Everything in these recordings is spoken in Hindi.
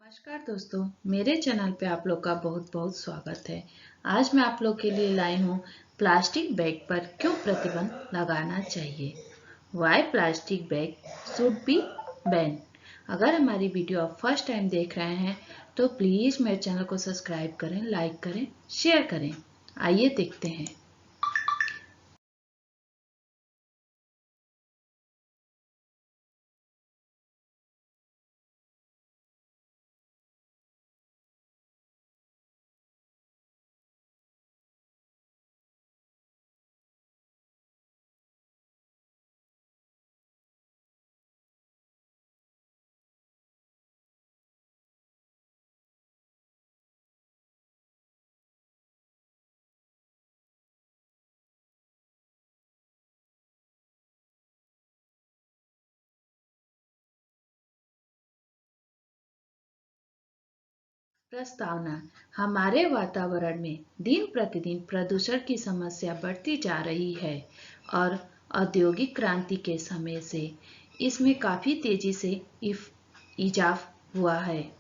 नमस्कार दोस्तों, मेरे चैनल पे आप लोग का बहुत बहुत स्वागत है। आज मैं आप लोग के लिए लाई हूँ प्लास्टिक बैग पर क्यों प्रतिबंध लगाना चाहिए। Why plastic bag should be ban. अगर हमारी वीडियो आप फर्स्ट टाइम देख रहे हैं तो प्लीज़ मेरे चैनल को सब्सक्राइब करें, लाइक करें, शेयर करें। आइए देखते हैं। प्रस्तावना। हमारे वातावरण में दिन प्रतिदिन प्रदूषण की समस्या बढ़ती जा रही है और औद्योगिक क्रांति के समय से इसमें काफी तेजी से इजाफा हुआ है।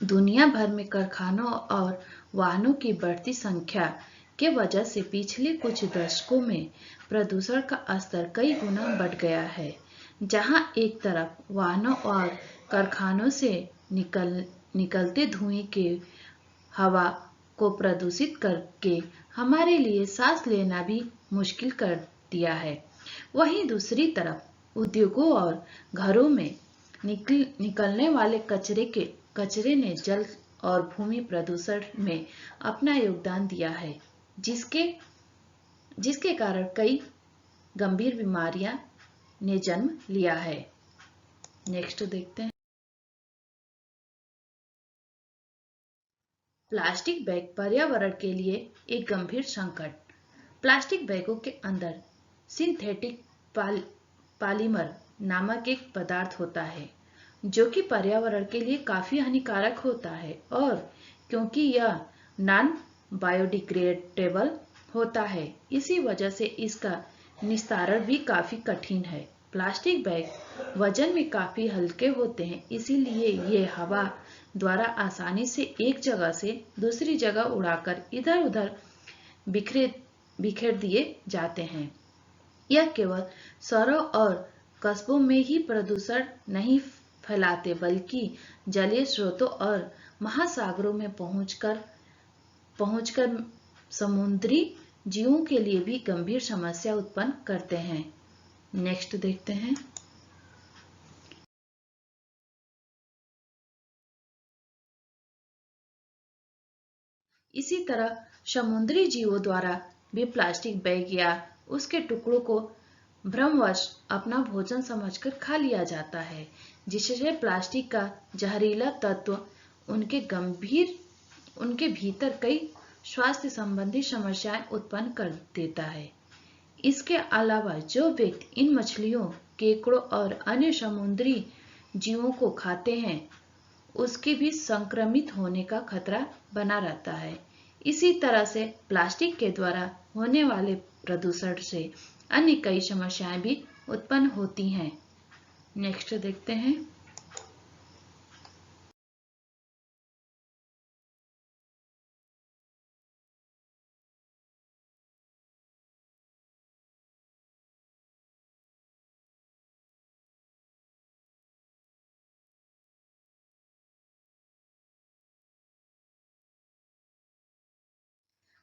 दुनिया भर में कारखानों और वाहनों की बढ़ती संख्या के वजह से पिछले कुछ दशकों में प्रदूषण का स्तर कई गुना बढ़ गया है। जहां एक तरफ वाहनों और कारखानों से निकलते धुएं के हवा को प्रदूषित करके हमारे लिए सांस लेना भी मुश्किल कर दिया है, वहीं दूसरी तरफ उद्योगों और घरों में निकलने वाले कचरे ने जल और भूमि प्रदूषण में अपना योगदान दिया है, जिसके जिसके कारण कई गंभीर बीमारियां ने जन्म लिया है। नेक्स्ट देखते हैं। प्लास्टिक बैग पर्यावरण के लिए एक गंभीर संकट। प्लास्टिक बैगों के अंदर सिंथेटिक पॉलीमर नामक एक पदार्थ होता है जो कि पर्यावरण के लिए काफी हानिकारक होता है, और क्योंकि यह नॉन बायोडिग्रेडेबल होता है, इसी वजह से इसका निस्तारण भी काफी कठिन है। प्लास्टिक बैग वजन में काफी हल्के होते हैं, इसीलिए ये हवा द्वारा आसानी से एक जगह से दूसरी जगह उड़ाकर इधर उधर बिखेर दिए जाते हैं। यह केवल शहरों और कस्बों में ही प्रदूषण नहीं फैलाते, बल्कि जलीय स्रोतों और महासागरों में पहुंचकर समुद्री जीवों के लिए भी गंभीर समस्या उत्पन्न करते हैं। नेक्स्ट देखते हैं। इसी तरह समुद्री जीवों द्वारा भी प्लास्टिक बैग या उसके टुकड़ों को भ्रमवश अपना भोजन समझकर खा लिया जाता है, जिससे प्लास्टिक का जहरीला तत्व उनके भीतर कई स्वास्थ्य संबंधी समस्याएं उत्पन्न कर देता है। इसके अलावा जो व्यक्ति इन मछलियों, केकड़ों और अन्य समुद्री जीवों को खाते हैं, उसके भी संक्रमित होने का खतरा बना रहता है। इसी तरह से प्लास्टिक के द्वारा होने वाले प्रदूषण से अन्य कई समस्याएं भी उत्पन्न होती हैं। नेक्स्ट देखते हैं।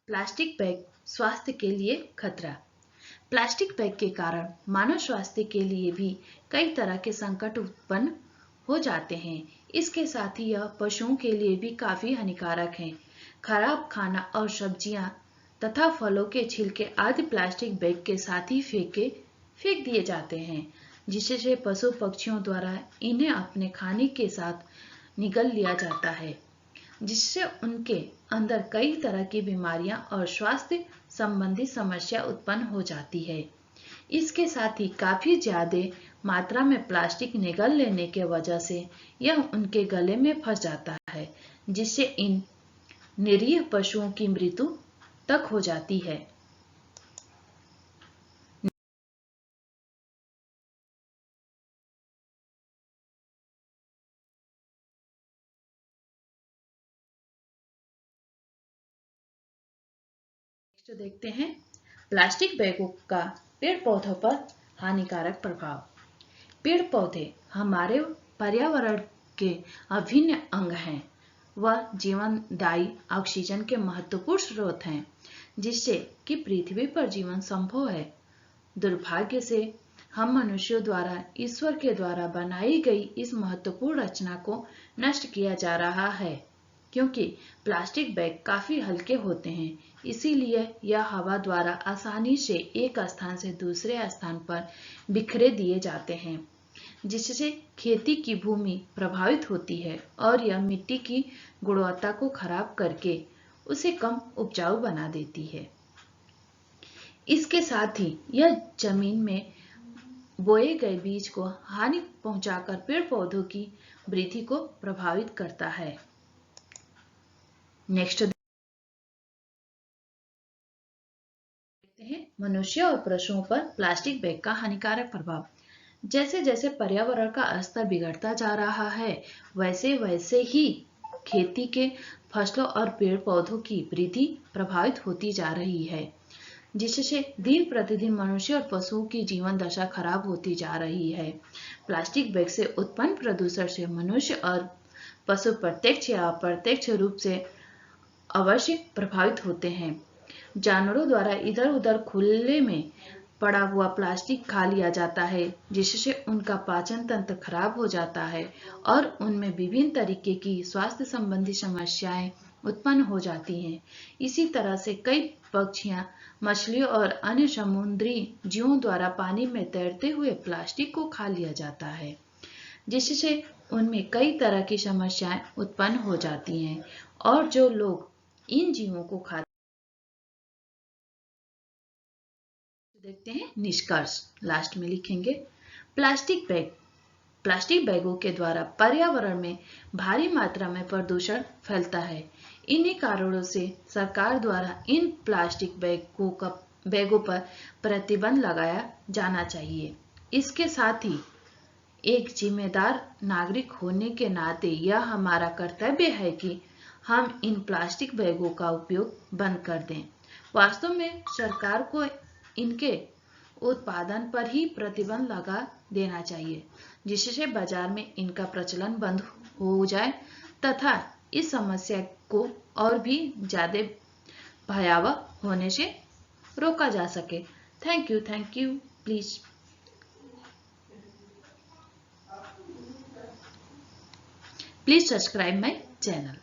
प्लास्टिक बैग स्वास्थ्य के लिए खतरा। प्लास्टिक बैग के कारण मानव स्वास्थ्य के लिए भी कई तरह के संकट उत्पन्न हो जाते हैं। इसके साथ ही यह पशुओं के लिए भी काफी हानिकारक है। खराब खाना और सब्जियां तथा फलों के छिलके आदि प्लास्टिक बैग के साथ ही फेंक दिए जाते हैं, जिससे पशु पक्षियों द्वारा इन्हें अपने खाने के साथ निगल लिया जाता है, जिससे उनके अंदर कई तरह की बीमारियां और स्वास्थ्य संबंधी समस्या उत्पन्न हो जाती है। इसके साथ ही काफी ज्यादा मात्रा में प्लास्टिक निगल लेने के वजह से यह उनके गले में फंस जाता है, जिससे इन निरीह पशुओं की मृत्यु तक हो जाती है। तो देखते हैं प्लास्टिक बैगों का पेड़ पौधों पर हानिकारक प्रभाव। पेड़ पौधे हमारे पर्यावरण के अभिन्न अंग हैं। वह जीवनदायी ऑक्सीजन के महत्वपूर्ण स्रोत हैं, जिससे कि पृथ्वी पर जीवन संभव है। दुर्भाग्य से हम मनुष्यों द्वारा ईश्वर के द्वारा बनाई गई इस महत्वपूर्ण रचना को नष्ट किया जा रहा है, क्योंकि प्लास्टिक बैग काफी हल्के होते हैं। इसीलिए यह हवा द्वारा आसानी से एक स्थान से दूसरे स्थान पर बिखरे दिए जाते हैं, जिससे खेती की भूमि प्रभावित होती है और यह मिट्टी की गुणवत्ता को खराब करके उसे कम उपजाऊ बना देती है। इसके साथ ही यह जमीन में बोए गए बीज को हानि पहुंचाकर पेड़ पौधों की वृद्धि को प्रभावित करता है। नेक्स्ट देखते हैं मनुष्य और पशुओं पर प्लास्टिक बैग का हानिकारक प्रभाव। जैसे जैसे पर्यावरण का स्तर बिगड़ता जा रहा है, वैसे वैसे ही खेती के फसलों और पेड़ पौधों की वृद्धि प्रभावित होती जा रही है, जिससे दिन प्रतिदिन मनुष्य और पशुओं की जीवन दशा खराब होती जा रही है। प्लास्टिक बैग से उत्पन्न प्रदूषण से मनुष्य और पशु प्रत्यक्ष या अप्रत्यक्ष रूप से अवश्य प्रभावित होते हैं। जानवरों द्वारा इधर उधर खुले में पड़ा हुआ प्लास्टिक खा लिया जाता है, जिससे उनका पाचन तंत्र खराब हो जाता है और उनमें विभिन्न तरीके की स्वास्थ्य संबंधी समस्याएं उत्पन्न हो जाती हैं। इसी तरह से कई पक्षियां, मछलियों और अन्य समुद्री जीवों द्वारा पानी में तैरते हुए प्लास्टिक को खा लिया जाता है, जिससे उनमें कई तरह की समस्याएं उत्पन्न हो जाती हैं। और जो लोग इन जीवों को खाते देखते हैं निष्कर्ष लास्ट में लिखेंगे। प्लास्टिक बैगों के द्वारा पर्यावरण में भारी मात्रा में प्रदूषण फैलता है। इन्हीं कारणों से सरकार द्वारा इन प्लास्टिक बैगों पर प्रतिबंध लगाया जाना चाहिए। इसके साथ ही एक जिम्मेदार नागरिक होने के नाते यह हमारा कर्तव्य है कि हम इन प्लास्टिक बैगों का उपयोग बंद कर दें। वास्तव में सरकार को इनके उत्पादन पर ही प्रतिबंध लगा देना चाहिए, जिससे बाजार में इनका प्रचलन बंद हो जाए तथा इस समस्या को और भी ज्यादा भयावह होने से रोका जा सके। Thank you. Please subscribe my channel.